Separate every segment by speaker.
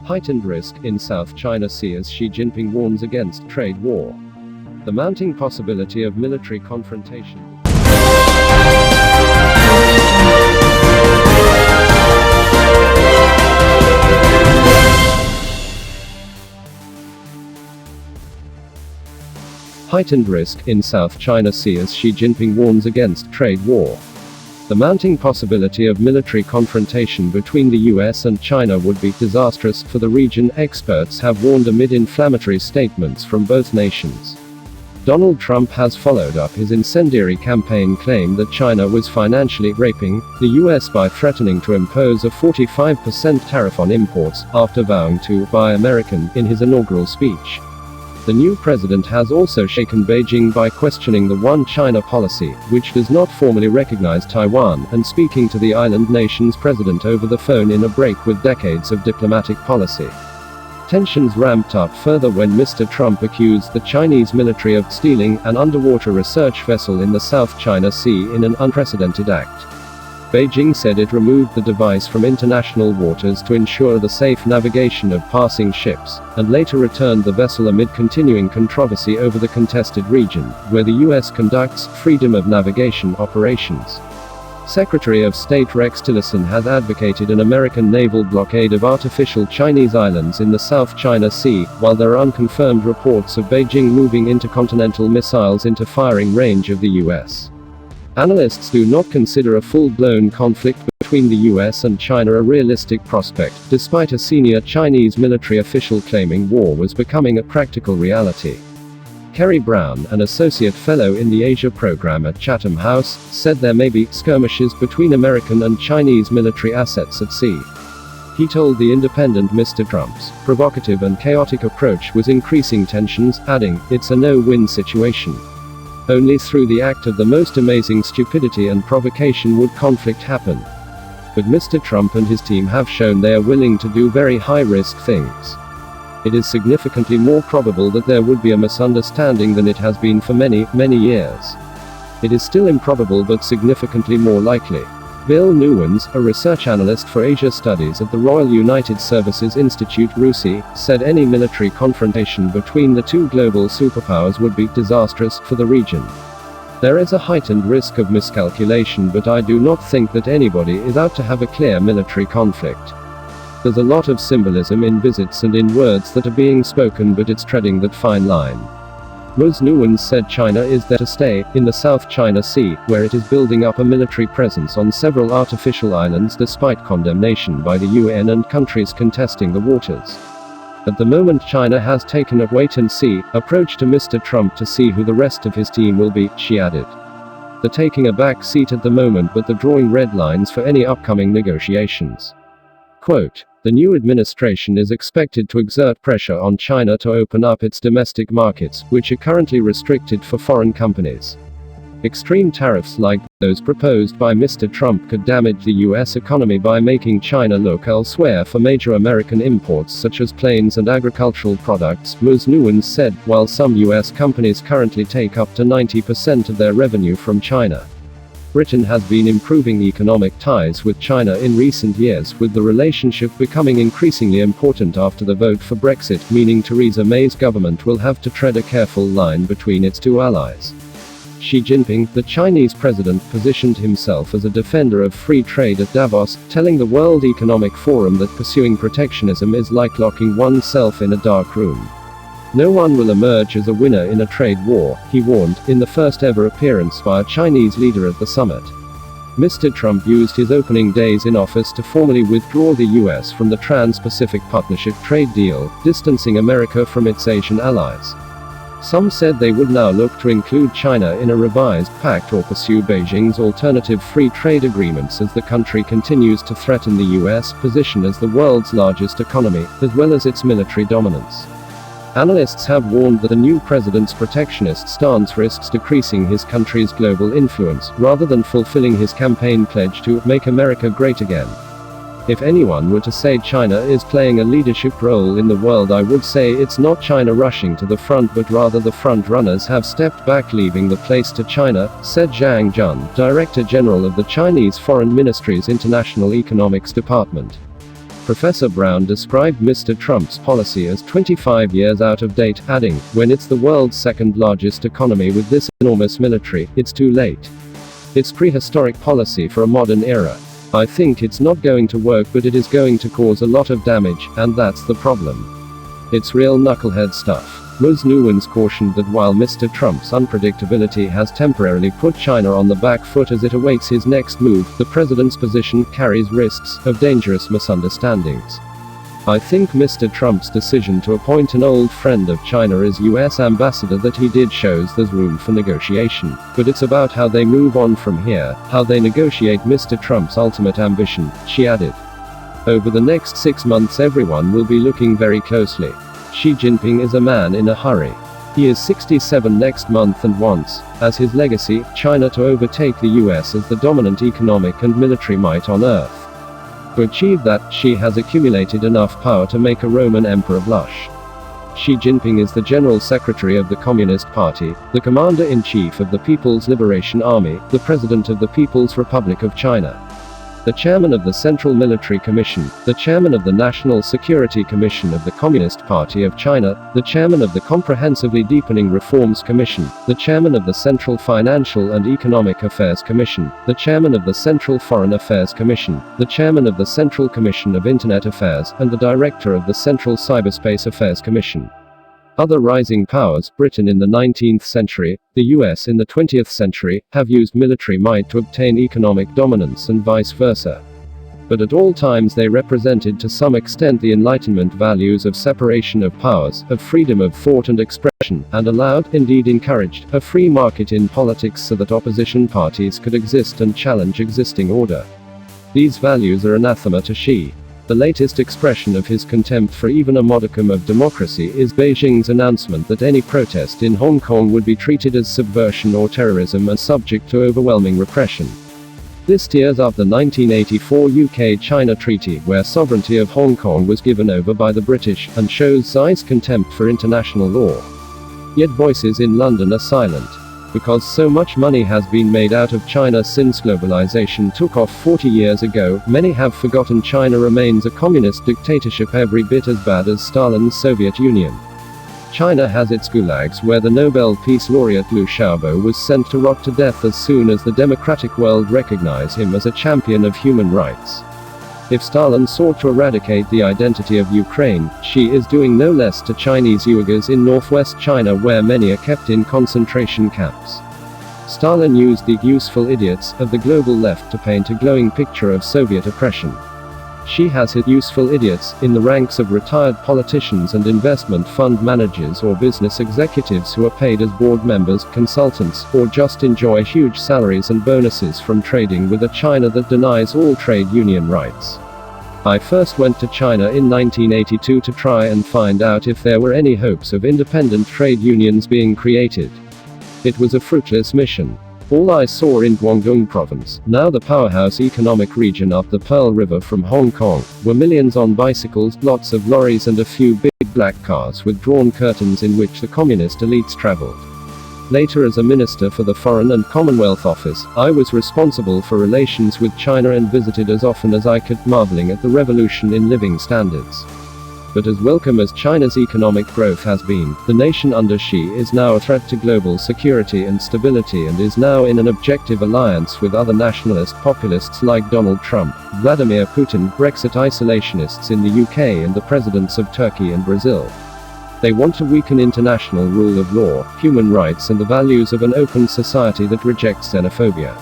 Speaker 1: Heightened risk in South China Sea as Xi Jinping warns against trade war. The mounting possibility of military confrontation. Heightened risk in South China Sea as Xi Jinping warns against trade war. The mounting possibility of military confrontation between the US and China would be disastrous for the region, experts have warned amid inflammatory statements from both nations. Donald Trump has followed up his incendiary campaign claim that China was financially raping the US by threatening to impose a 45% tariff on imports, after vowing to buy American in his inaugural speech. The new president has also shaken Beijing by questioning the One China policy, which does not formally recognize Taiwan, and speaking to the island nation's president over the phone in a break with decades of diplomatic policy. Tensions ramped up further when Mr. Trump accused the Chinese military of stealing an underwater research vessel in the South China Sea in an unprecedented act. Beijing said it removed the device from international waters to ensure the safe navigation of passing ships, and later returned the vessel amid continuing controversy over the contested region, where the US conducts freedom of navigation operations. Secretary of State Rex Tillerson has advocated an American naval blockade of artificial Chinese islands in the South China Sea, while there are unconfirmed reports of Beijing moving intercontinental missiles into firing range of the US. Analysts do not consider a full-blown conflict between the US and China a realistic prospect, despite a senior Chinese military official claiming war was becoming a practical reality. Kerry Brown, an associate fellow in the Asia program at Chatham House, said there may be skirmishes between American and Chinese military assets at sea. He told The Independent Mr. Trump's provocative and chaotic approach was increasing tensions, adding, "It's a no-win situation. Only through the act of the most amazing stupidity and provocation would conflict happen." But Mr. Trump and his team have shown they are willing to do very high-risk things. It is significantly more probable that there would be a misunderstanding than it has been for many, many years. It is still improbable but significantly more likely. Bill Newlands, a research analyst for Asia Studies at the Royal United Services Institute RUSI, said any military confrontation between the two global superpowers would be disastrous for the region. There is a heightened risk of miscalculation, but I do not think that anybody is out to have a clear military conflict. There's a lot of symbolism in visits and in words that are being spoken, but it's treading that fine line. Ms. Newlands said China is there to stay, in the South China Sea, where it is building up a military presence on several artificial islands despite condemnation by the UN and countries contesting the waters. At the moment China has taken a wait-and-see approach to Mr. Trump to see who the rest of his team will be, she added. They're taking a back seat at the moment, but they're drawing red lines for any upcoming negotiations. Quote, "The new administration is expected to exert pressure on China to open up its domestic markets, which are currently restricted for foreign companies. Extreme tariffs like those proposed by Mr. Trump could damage the US economy by making China look elsewhere for major American imports such as planes and agricultural products," Ms. Newlands said, while some US companies currently take up to 90% of their revenue from China. Britain has been improving economic ties with China in recent years, with the relationship becoming increasingly important after the vote for Brexit, meaning Theresa May's government will have to tread a careful line between its two allies. Xi Jinping, the Chinese president, positioned himself as a defender of free trade at Davos, telling the World Economic Forum that pursuing protectionism is like locking oneself in a dark room. No one will emerge as a winner in a trade war, he warned, in the first ever appearance by a Chinese leader at the summit. Mr. Trump used his opening days in office to formally withdraw the US from the Trans-Pacific Partnership trade deal, distancing America from its Asian allies. Some said they would now look to include China in a revised pact or pursue Beijing's alternative free trade agreements as the country continues to threaten the US position as the world's largest economy, as well as its military dominance. Analysts have warned that the new president's protectionist stance risks decreasing his country's global influence, rather than fulfilling his campaign pledge to make America great again. If anyone were to say China is playing a leadership role in the world, I would say it's not China rushing to the front, but rather the front runners have stepped back, leaving the place to China, said Zhang Jun, Director General of the Chinese Foreign Ministry's International Economics Department. Professor Brown described Mr. Trump's policy as 25 years out of date, adding, "When it's the world's second largest economy with this enormous military, it's too late. It's prehistoric policy for a modern era. I think it's not going to work, but it is going to cause a lot of damage, and that's the problem. It's real knucklehead stuff." Ms. Nguyen's cautioned that while Mr. Trump's unpredictability has temporarily put China on the back foot as it awaits his next move, the president's position carries risks of dangerous misunderstandings. "I think Mr. Trump's decision to appoint an old friend of China as U.S. ambassador that he did shows there's room for negotiation, but it's about how they move on from here, how they negotiate Mr. Trump's ultimate ambition," she added. "Over the next 6 months everyone will be looking very closely. Xi Jinping is a man in a hurry. He is 67 next month and wants, as his legacy, China to overtake the US as the dominant economic and military might on Earth. To achieve that, Xi has accumulated enough power to make a Roman emperor blush. Xi Jinping is the General Secretary of the Communist Party, the Commander-in-Chief of the People's Liberation Army, the President of the People's Republic of China, the Chairman of the Central Military Commission, the Chairman of the National Security Commission of the Communist Party of China, the Chairman of the Comprehensively Deepening Reforms Commission, the Chairman of the Central Financial and Economic Affairs Commission, the Chairman of the Central Foreign Affairs Commission, the Chairman of the Central Commission of Internet Affairs, and the Director of the Central Cyberspace Affairs Commission. Other rising powers, Britain in the 19th century, the US in the 20th century, have used military might to obtain economic dominance and vice versa. But at all times they represented to some extent the Enlightenment values of separation of powers, of freedom of thought and expression, and allowed, indeed encouraged, a free market in politics so that opposition parties could exist and challenge existing order. These values are anathema to Xi. The latest expression of his contempt for even a modicum of democracy is Beijing's announcement that any protest in Hong Kong would be treated as subversion or terrorism and subject to overwhelming repression. This tears up the 1984 UK-China Treaty, where sovereignty of Hong Kong was given over by the British, and shows Xi's contempt for international law. Yet voices in London are silent. Because so much money has been made out of China since globalization took off 40 years ago, many have forgotten China remains a communist dictatorship every bit as bad as Stalin's Soviet Union. China has its gulags where the Nobel Peace Laureate Liu Xiaobo was sent to rot to death as soon as the democratic world recognized him as a champion of human rights. If Stalin sought to eradicate the identity of Ukraine, Xi is doing no less to Chinese Uyghurs in northwest China where many are kept in concentration camps. Stalin used the useful idiots of the global left to paint a glowing picture of Soviet oppression. Xi has hid useful idiots in the ranks of retired politicians and investment fund managers or business executives who are paid as board members, consultants, or just enjoy huge salaries and bonuses from trading with a China that denies all trade union rights. I first went to China in 1982 to try and find out if there were any hopes of independent trade unions being created. It was a fruitless mission. All I saw in Guangdong province, now the powerhouse economic region up the Pearl River from Hong Kong, were millions on bicycles, lots of lorries and a few big black cars with drawn curtains in which the communist elites traveled. Later as a minister for the Foreign and Commonwealth Office, I was responsible for relations with China and visited as often as I could, marveling at the revolution in living standards. But as welcome as China's economic growth has been, the nation under Xi is now a threat to global security and stability and is now in an objective alliance with other nationalist populists like Donald Trump, Vladimir Putin, Brexit isolationists in the UK and the presidents of Turkey and Brazil. They want to weaken international rule of law, human rights and the values of an open society that rejects xenophobia.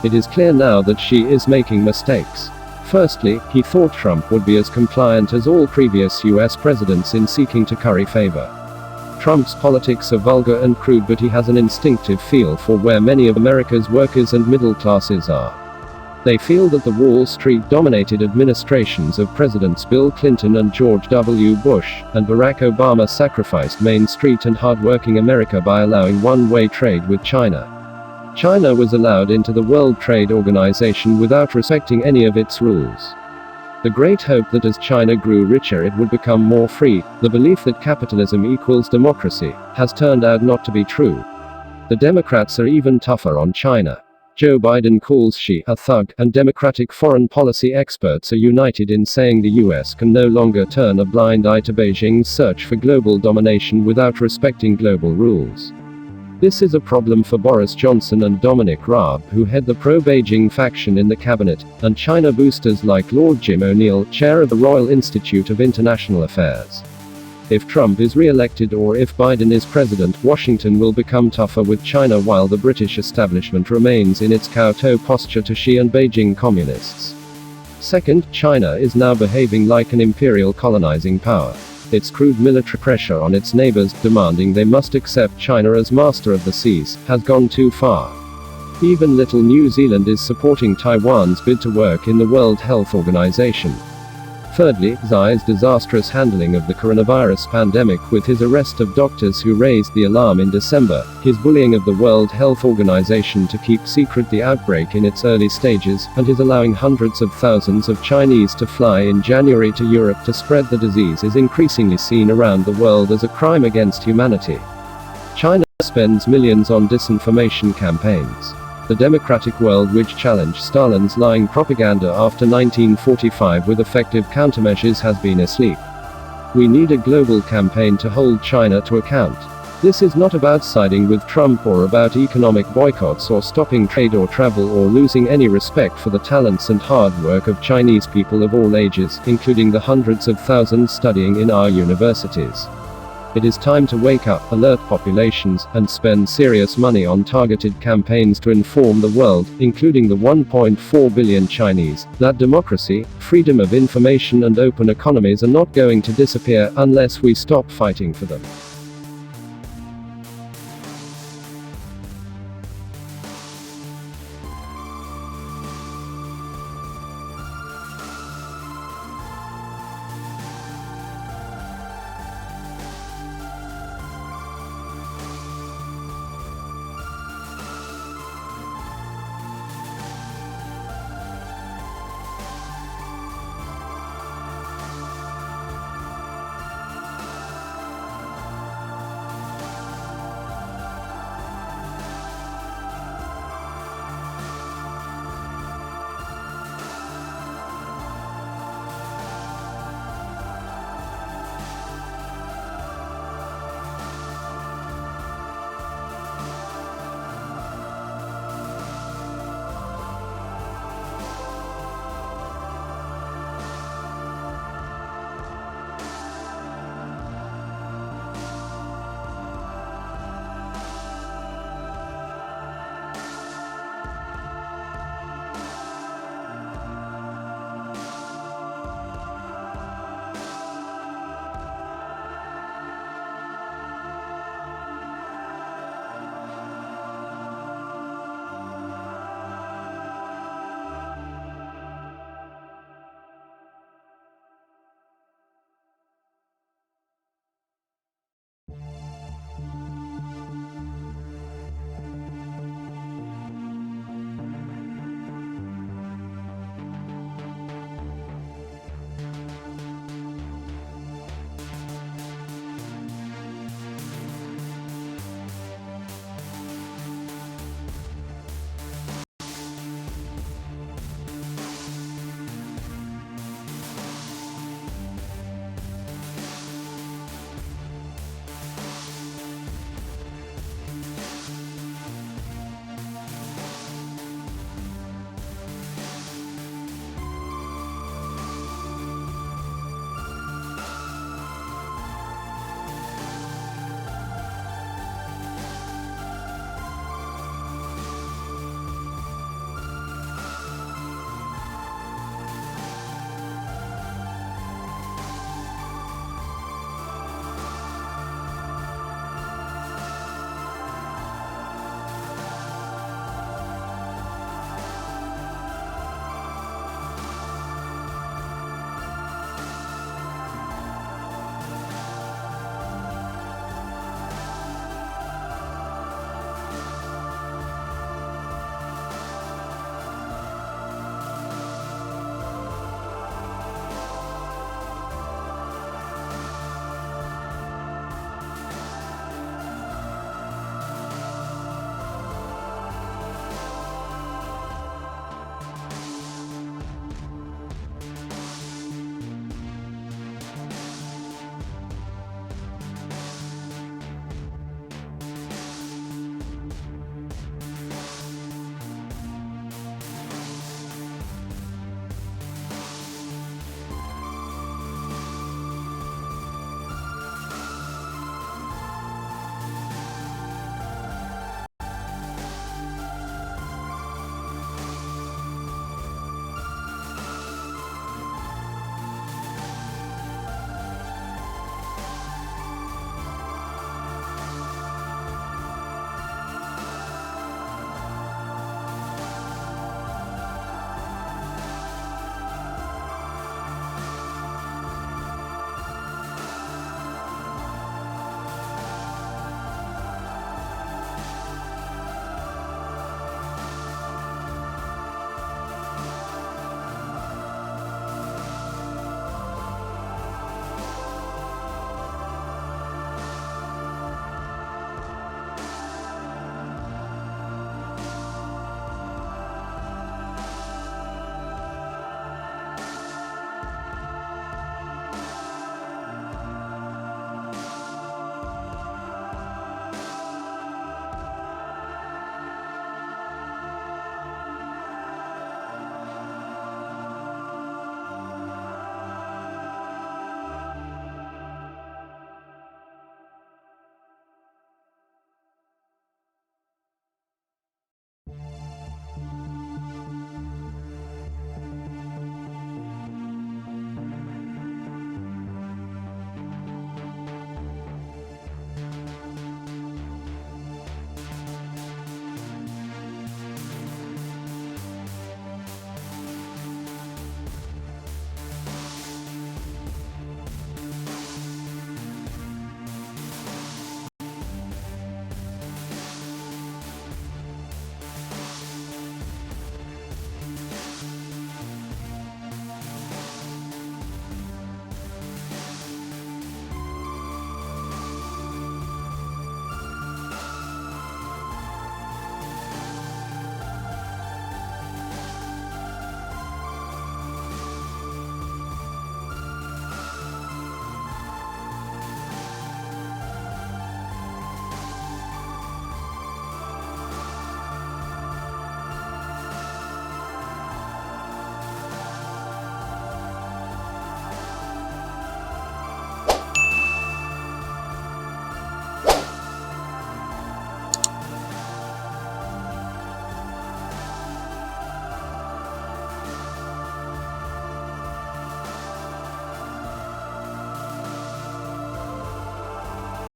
Speaker 1: It is clear now that Xi is making mistakes. Firstly, he thought Trump would be as compliant as all previous US presidents in seeking to curry favor. Trump's politics are vulgar and crude, but he has an instinctive feel for where many of America's workers and middle classes are. They feel that the Wall Street-dominated administrations of Presidents Bill Clinton and George W. Bush, and Barack Obama sacrificed Main Street and hard-working America by allowing one-way trade with China. China was allowed into the World Trade Organization without respecting any of its rules. The great hope that as China grew richer it would become more free, the belief that capitalism equals democracy, has turned out not to be true. The Democrats are even tougher on China. Joe Biden calls Xi a thug, and Democratic foreign policy experts are united in saying the US can no longer turn a blind eye to Beijing's search for global domination without respecting global rules. This is a problem for Boris Johnson and Dominic Raab, who head the pro-Beijing faction in the cabinet, and China boosters like Lord Jim O'Neill, chair of the Royal Institute of International Affairs. If Trump is re-elected or if Biden is president, Washington will become tougher with China while the British establishment remains in its kowtow posture to Xi and Beijing communists. Second, China is now behaving like an imperial colonizing power. Its crude military pressure on its neighbors, demanding they must accept China as master of the seas, has gone too far. Even little New Zealand is supporting Taiwan's bid to work in the World Health Organization. Thirdly, Xi's disastrous handling of the coronavirus pandemic with his arrest of doctors who raised the alarm in December, his bullying of the World Health Organization to keep secret the outbreak in its early stages, and his allowing hundreds of thousands of Chinese to fly in January to Europe to spread the disease is increasingly seen around the world as a crime against humanity. China spends millions on disinformation campaigns. The democratic world, which challenged Stalin's lying propaganda after 1945 with effective countermeasures, has been asleep. We need a global campaign to hold China to account. This is not about siding with Trump or about economic boycotts or stopping trade or travel or losing any respect for the talents and hard work of Chinese people of all ages, including the hundreds of thousands studying in our universities. It is time to wake up, alert populations, and spend serious money on targeted campaigns to inform the world, including the 1.4 billion Chinese, that democracy, freedom of information and open economies are not going to disappear unless we stop fighting for them.